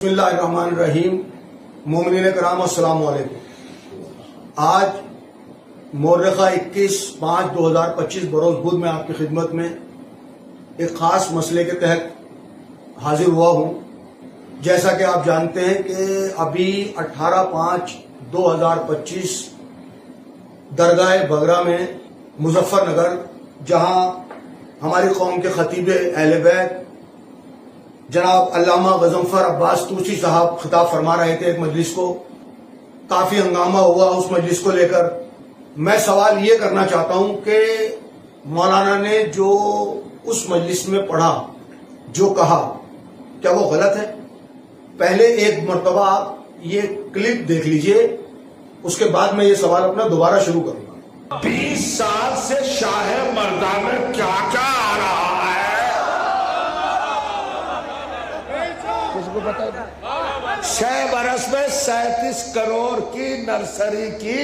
بسم اللہ الرحمن الرحیم۔ مومنین کرام السلام علیکم۔ آج مورخہ 21/5/2025 بروز بدھ میں آپ کی خدمت میں ایک خاص مسئلے کے تحت حاضر ہوا ہوں۔ جیسا کہ آپ جانتے ہیں کہ ابھی 18/5/2025 درگاہ بگرا میں مظفر نگر، جہاں ہماری قوم کے خطیب اہل بیت جناب علامہ غضنفر عباس طوسی صاحب خطاب فرما رہے تھے ایک مجلس کو، کافی ہنگامہ ہوا اس مجلس کو لے کر۔ میں سوال یہ کرنا چاہتا ہوں کہ مولانا نے جو اس مجلس میں پڑھا، جو کہا، کیا وہ غلط ہے؟ پہلے ایک مرتبہ آپ یہ کلپ دیکھ لیجئے، اس کے بعد میں یہ سوال اپنا دوبارہ شروع کروں گا۔ 20 سال سے شاہ مردہ میں کیا کیا آ رہا ہے؟ 6 برس میں 37 کروڑ کی نرسری کی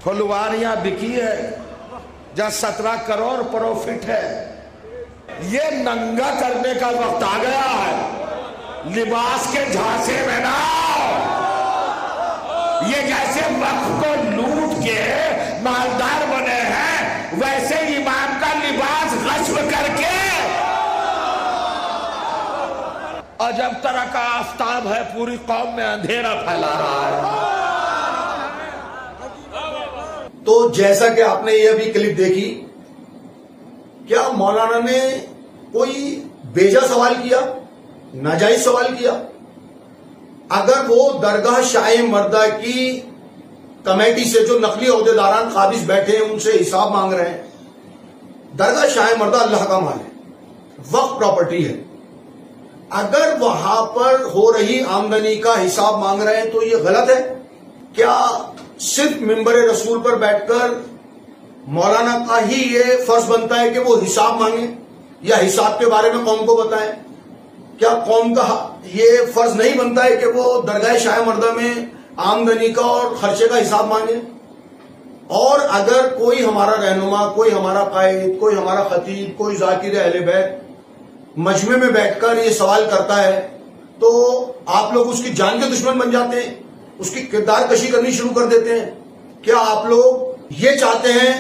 پھلواریاں بکی ہے، جہاں 17 کروڑ پروفٹ ہے۔ یہ ننگا کرنے کا وقت آ گیا ہے، لباس کے جھانسے میں نہ آؤ۔ یہ جیسے وقت کو لوٹ کے مالدار بنے ہیں، ویسے امام کا لباس غصب کر کے عجب طرح کا آفتاب ہے، پوری قوم میں اندھیرا پھیلا رہا ہے۔ تو جیسا کہ آپ نے یہ ابھی کلپ دیکھی، کیا مولانا نے کوئی بیجا سوال کیا، ناجائز سوال کیا؟ اگر وہ درگاہ شاہ مردہ کی کمیٹی سے جو نقلی عہدیداران قابض بیٹھے ہیں ان سے حساب مانگ رہے ہیں، درگاہ شاہ مردہ اللہ کا مال ہے، وقف پراپرٹی ہے، اگر وہاں پر ہو رہی آمدنی کا حساب مانگ رہے ہیں تو یہ غلط ہے؟ کیا صرف منبر رسول پر بیٹھ کر مولانا کا ہی یہ فرض بنتا ہے کہ وہ حساب مانگیں یا حساب کے بارے میں قوم کو بتائیں؟ کیا قوم کا یہ فرض نہیں بنتا ہے کہ وہ درگاہ شاہ مردہ میں آمدنی کا اور خرچے کا حساب مانگے؟ اور اگر کوئی ہمارا رہنما، کوئی ہمارا قائد، کوئی ہمارا خطیب، کوئی ذاکر اہل بیت مجمع میں بیٹھ کر یہ سوال کرتا ہے تو آپ لوگ اس کی جان کے دشمن بن جاتے ہیں، اس کی کردار کشی کرنی شروع کر دیتے ہیں؟ کیا آپ لوگ یہ چاہتے ہیں؟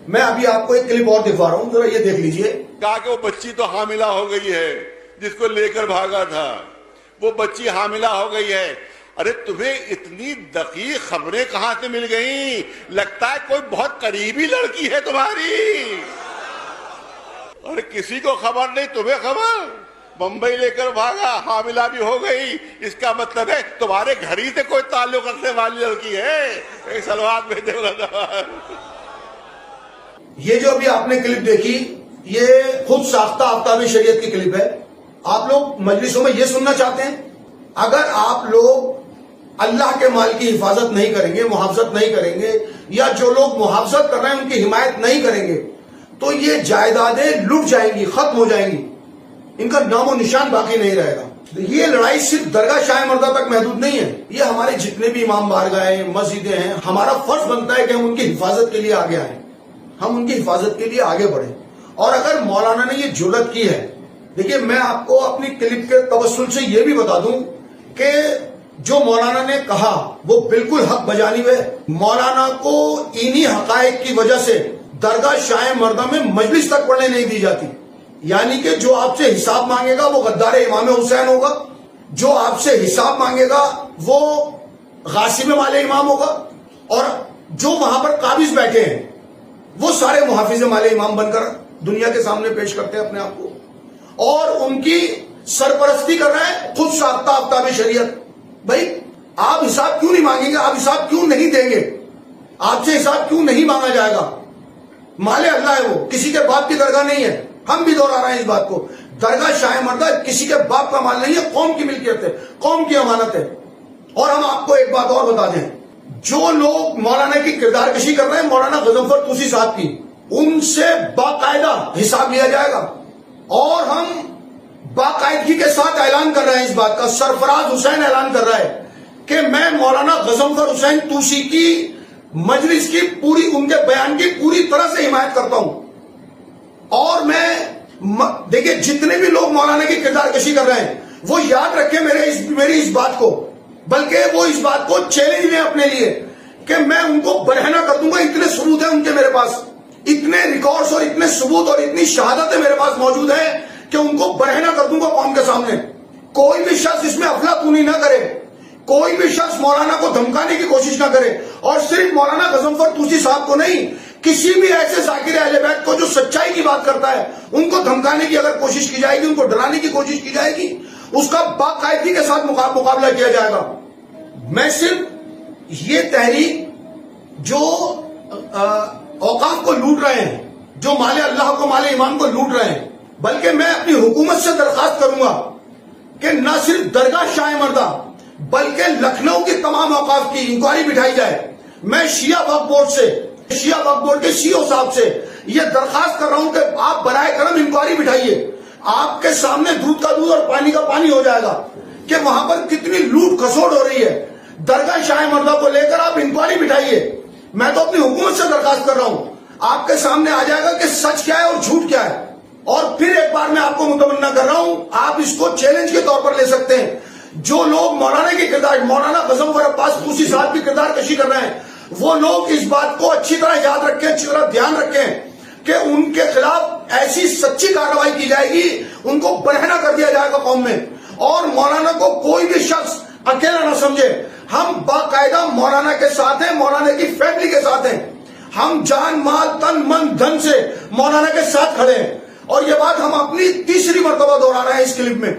میں ابھی آپ کو ایک کلپ اور دکھا رہا ہوں، ذرا یہ دیکھ لیجئے۔ کہا کہ وہ بچی تو حاملہ ہو گئی ہے جس کو لے کر بھاگا تھا، وہ بچی حاملہ ہو گئی ہے۔ ارے تمہیں اتنی دقیق خبریں کہاں سے مل گئیں؟ لگتا ہے کوئی بہت قریبی لڑکی ہے تمہاری، اور کسی کو خبر نہیں، تمہیں خبر؟ بمبئی لے کر بھاگا، حاملہ بھی ہو گئی، اس کا مطلب ہے تمہارے گھر ہی سے کوئی تعلق رکھنے والی لڑکی ہے۔ ایک سلوات بھیجے یہ جو ابھی آپ نے کلپ دیکھی، یہ خود ساختہ آفتاب شریعت کی کلپ ہے۔ آپ لوگ مجلسوں میں یہ سننا چاہتے ہیں؟ اگر آپ لوگ اللہ کے مال کی حفاظت نہیں کریں گے، محافظت نہیں کریں گے، یا جو لوگ محافظت کر رہے ہیں ان کی حمایت نہیں کریں گے، تو یہ جائیدادیں لٹ جائیں گی، ختم ہو جائیں گی، ان کا نام و نشان باقی نہیں رہے گا۔ یہ لڑائی صرف درگاہ شاہ مردہ تک محدود نہیں ہے، یہ ہمارے جتنے بھی امام بارگاہیں، مسجدیں ہیں، ہمارا فرض بنتا ہے کہ ہم ان کی حفاظت کے لیے آگے آئیں، ہم ان کی حفاظت کے لیے آگے بڑھیں۔ اور اگر مولانا نے یہ جرأت کی ہے، دیکھیے میں آپ کو اپنی کلپ کے توسل سے یہ بھی بتا دوں کہ جو مولانا نے کہا وہ بالکل حق بجانب ہے۔ مولانا کو انہی حقائق کی وجہ سے درگاہ شاہ مردہ میں مجلس تک پڑھنے نہیں دی جاتی، یعنی کہ جو آپ سے حساب مانگے گا وہ غدار امام حسین ہوگا، جو آپ سے حساب مانگے گا وہ غاصب مال امام ہوگا، اور جو وہاں پر قابض بیٹھے ہیں وہ سارے محافظ مال امام بن کر دنیا کے سامنے پیش کرتے ہیں اپنے آپ کو، اور ان کی سرپرستی کر رہے ہیں خود ساختہ آفتاب شریعت۔ بھائی آپ حساب کیوں نہیں مانگیں گے؟ آپ حساب کیوں نہیں دیں گے؟ آپ سے حساب کیوں نہیں مانگا جائے گا؟ مال اللہ ہے، وہ کسی کے باپ کی درگاہ نہیں ہے۔ ہم بھی دہرا رہے ہیں اس بات کو، درگاہ شاہ مردہ کسی کے باپ کا مال نہیں ہے، قوم کی ملکیت ہے، قوم کی امانت ہے۔ اور ہم آپ کو ایک بات اور بتا دیں، جو لوگ مولانا کی کردار کشی کر رہے ہیں مولانا غضنفر طوسی صاحب کی، ان سے باقاعدہ حساب لیا جائے گا، اور ہم باقاعدگی کے ساتھ اعلان کر رہے ہیں اس بات کا، سرفراز حسین اعلان کر رہا ہے کہ میں مولانا غضنفر حسین طوسی کی مجلس کی پوری، ان کے بیان کی پوری طرح سے حمایت کرتا ہوں، اور میں دیکھیں جتنے بھی لوگ مولانا کی کردار کشی کر رہے ہیں وہ یاد رکھیں میری اس بات کو، بلکہ وہ اس بات کو چیلنج لیں اپنے لیے کہ میں ان کو برہنہ کر دوں گا. اتنے ثبوت ہیں ان کے میرے پاس، اتنے ریکارڈز اور اتنے ثبوت اور اتنی شہادتیں میرے پاس موجود ہیں کہ ان کو برہنہ کر دوں گا قوم کے سامنے. کوئی بھی شخص اس میں افلاطونی نہ کرے، کوئی بھی شخص مولانا کو دھمکانے کی کوشش نہ کرے، اور صرف مولانا غضنفر طوسی صاحب کو نہیں، کسی بھی ایسے ذاکر اہل بیت کو جو سچائی کی بات کرتا ہے ان کو دھمکانے کی اگر کوشش کی جائے گی، ان کو ڈرانے کی کوشش کی جائے گی، اس کا باقاعدگی کے ساتھ مقابلہ کیا جائے گا. میں صرف یہ تحریک جو اوقاف کو لوٹ رہے ہیں، جو مال اللہ کو، مال ایمان کو لوٹ رہے ہیں، بلکہ میں اپنی حکومت سے درخواست کروں گا کہ نہ صرف درگاہ شاہ مردہ بلکہ لکھنؤ کی تمام اوقاف کی انکوائری بٹھائی جائے. میں شیعہ وقف بورڈ کے سی او صاحب سے یہ درخواست کر رہا ہوں کہ آپ برائے کرم انکوائری بٹھائیے. آپ کے سامنے دودھ کا دودھ اور پانی کا پانی ہو جائے گا کہ وہاں پر کتنی لوٹ کھسوٹ ہو رہی ہے. درگاہ شاہ مردہ کو لے کر آپ انکوائری بٹھائیے. میں تو اپنی حکومت سے درخواست کر رہا ہوں، آپ کے سامنے آ جائے گا کہ سچ کیا ہے اور جھوٹ کیا ہے. اور پھر ایک بار میں آپ کو متمنا کر رہا ہوں، آپ اس کو چیلنج کے طور پر لے سکتے ہیں. جو لوگ مولانا کے کردار، مولانا غضنفر عباس طوسی صاحب کی کردار کشی کر رہے ہیں، وہ لوگ اس بات کو اچھی طرح یاد رکھیں، اچھی طرح دھیان رکھیں کہ ان کے خلاف ایسی سچی کارروائی کی جائے گی، ان کو برہنہ کر دیا جائے گا قوم میں. اور مولانا کو کوئی بھی شخص اکیلا نہ سمجھے. ہم باقاعدہ مولانا کے ساتھ ہیں، مولانا کی فیملی کے ساتھ ہیں. ہم جان مال تن من دھن سے مولانا کے ساتھ کھڑے ہیں. اور یہ بات ہم اپنی تیسری مرتبہ دہرا رہے ہیں اس کلپ میں.